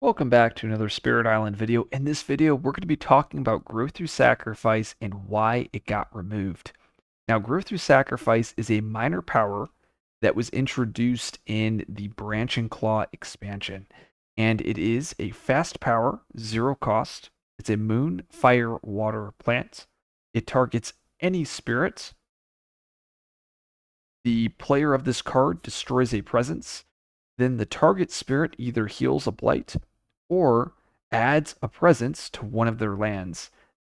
Welcome back to another Spirit Island video. In this video, we're going to be talking about growth through sacrifice and why it got removed. Now, growth through sacrifice is a minor power that was introduced in the Branch and Claw expansion. And it is a fast power, zero cost. It's a moon, fire, water plant. It targets any spirit. The player of this card destroys a presence. Then the target spirit either heals a blight or adds a presence to one of their lands.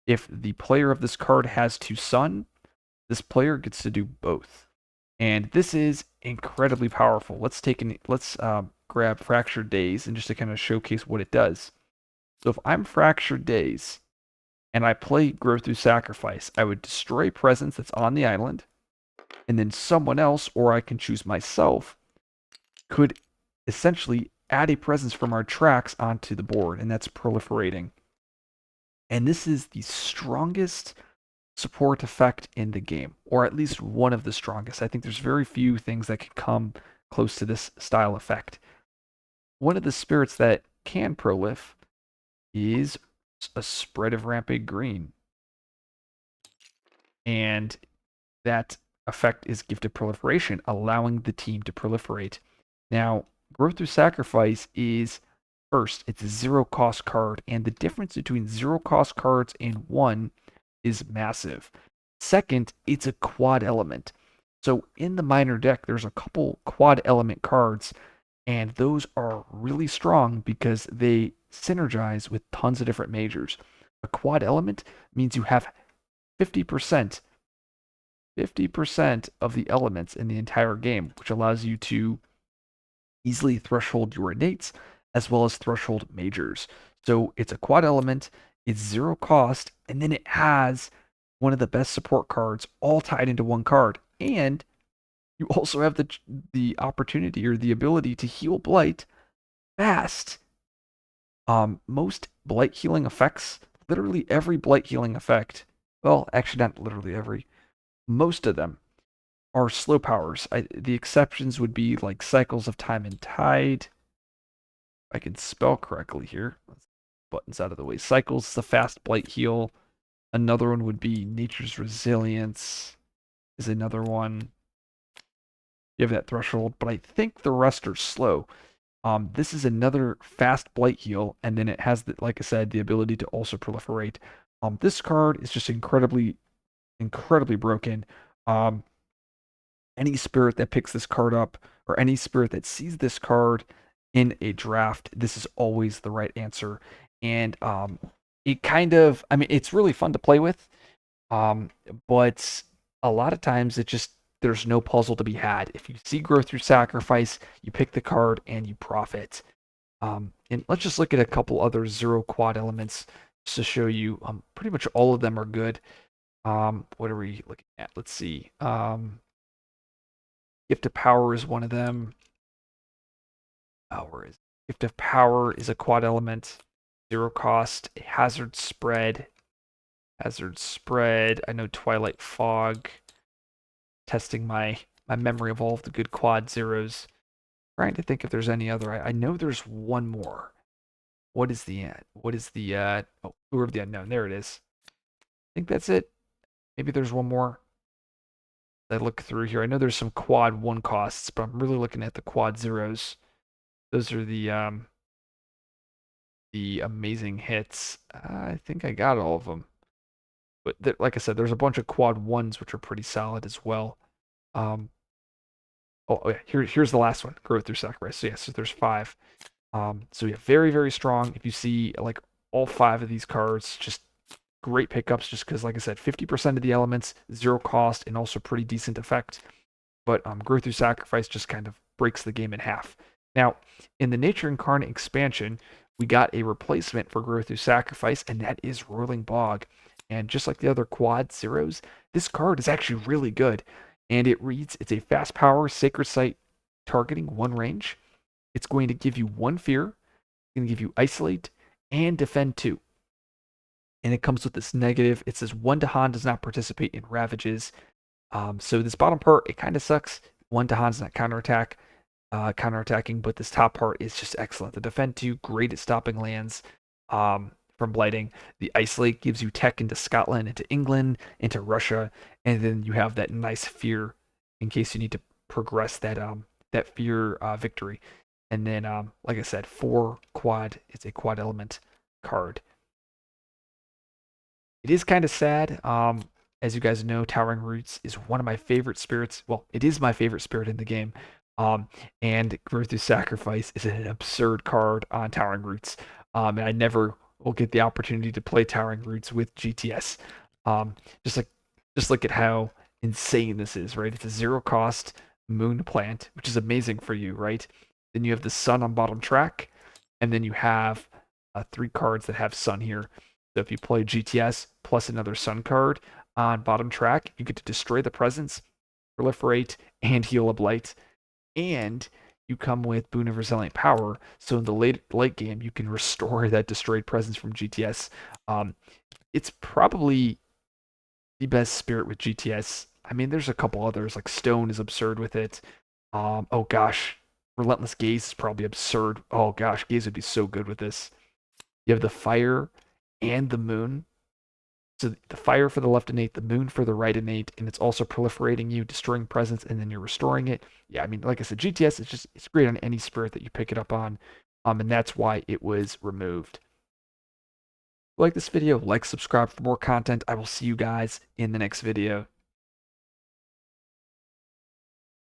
If the player of this card has two sun, this player gets to do both. And this is incredibly powerful. Let's grab Fractured Days and just to kind of showcase what it does. So if I'm Fractured Days and I play Grow Through Sacrifice, I would destroy presence that's on the island, and then someone else, or I can choose myself, could essentially add a presence from our tracks onto the board, and that's proliferating. And this is the strongest support effect in the game, or at least one of the strongest. I think there's very few things that can come close to this style effect. One of the spirits that can prolif is a Spread of Rampant Green. And that effect is Gifted Proliferation, allowing the team to proliferate. Now, Growth Through Sacrifice is, first, it's a zero cost card, and the difference between zero cost cards and one is massive. Second, it's a quad element. So in the minor deck, there's a couple quad element cards, and those are really strong because they synergize with tons of different majors. A quad element means you have 50% of the elements in the entire game, which allows you to easily threshold your innates as well as threshold majors. So it's a quad element, it's zero cost, and then it has one of the best support cards all tied into one card. And you also have the opportunity or the ability to heal Blight fast. Most Blight healing effects, literally every Blight healing effect, well, actually not literally every, most of them are slow powers. The exceptions would be like Cycles of Time and Tide. I can spell correctly here. Buttons out of the way. Cycles is a fast Blight heal. Another one would be Nature's Resilience is another one. You have that threshold, but I think the rest are slow. This is another fast Blight heal, and then it has, like I said, the ability to also proliferate. This card is just incredibly broken. Any spirit that picks this card up, or any spirit that sees this card in a draft, this is always the right answer. And it kind of, I mean, it's really fun to play with, but a lot of times there's no puzzle to be had. If you see Growth Through Sacrifice, you pick the card and you profit. And let's just look at a couple other zero quad elements just to show you. Pretty much all of them are good. What are we looking at? Let's see. Gift of Power is one of them. Where is it? Gift of Power is a quad element. Zero cost. Hazard Spread. Hazard Spread. I know Twilight Fog. Testing my memory of all of the good quad zeros. Trying to think if there's any other. I know there's one more. What is the Lure of the Unknown. There it is. I think that's it. Maybe there's one more. I look through here. I know there's some quad one costs, but I'm really looking at the quad zeros. Those are the amazing hits. I think I got all of them. But like I said, there's a bunch of quad ones which are pretty solid as well. Oh yeah, here's the last one. Growth Through Sacrifice. So yes, so there's 5. So yeah, very strong. If you see like all 5 of these cards, just great pickups. Just because, like I said, 50% of the elements, zero cost, and also pretty decent effect. But Growth Through Sacrifice just kind of breaks the game in half. Now, in the Nature Incarnate expansion, we got a replacement for Growth Through Sacrifice, and that is Roiling Bog. And just like the other quad zeros, this card is actually really good. And it reads, it's a fast power, Sacred Site targeting 1 range. It's going to give you 1 fear. It's going to give you Isolate and Defend 2. And it comes with this negative. It says 1 Dahan does not participate in Ravages. So this bottom part, it kind of sucks. 1 Dahan does not counterattack. counterattacking, but this top part is just excellent. The defend 2, great at stopping lands from blighting. The isolate gives you tech into Scotland, into England, into Russia, and then you have that nice fear in case you need to progress that fear victory. And then, like I said, 4 quad. It's a quad element card. It is kind of sad. As you guys know, Towering Roots is one of my favorite spirits. Well, it is my favorite spirit in the game. Um, and Growth Through Sacrifice is an absurd card on Towering Roots. And I never will get the opportunity to play Towering Roots with GTS. Um, just like just look at how insane this is, right? It's a 0 cost moon plant, which is amazing for you, right? Then you have the sun on bottom track, and then you have 3 cards that have sun here. So if you play GTS plus another Sun card on bottom track, you get to destroy the presence, proliferate, and heal a blight. And you come with Boon of Resilient Power, so in the late game, you can restore that destroyed presence from GTS. It's probably the best spirit with GTS. I mean, there's a couple others, like Stone is absurd with it. Oh gosh, Relentless Gaze is probably absurd. Oh gosh, Gaze would be so good with this. You have the fire and the moon. So the fire for the left innate, the moon for the right innate, and it's also proliferating you, destroying presence, and then you're restoring it. Yeah, I mean, like I said, GTS is just it's great on any spirit that you pick it up on, and that's why it was removed. Like this video, like, subscribe for more content. I will see you guys in the next video.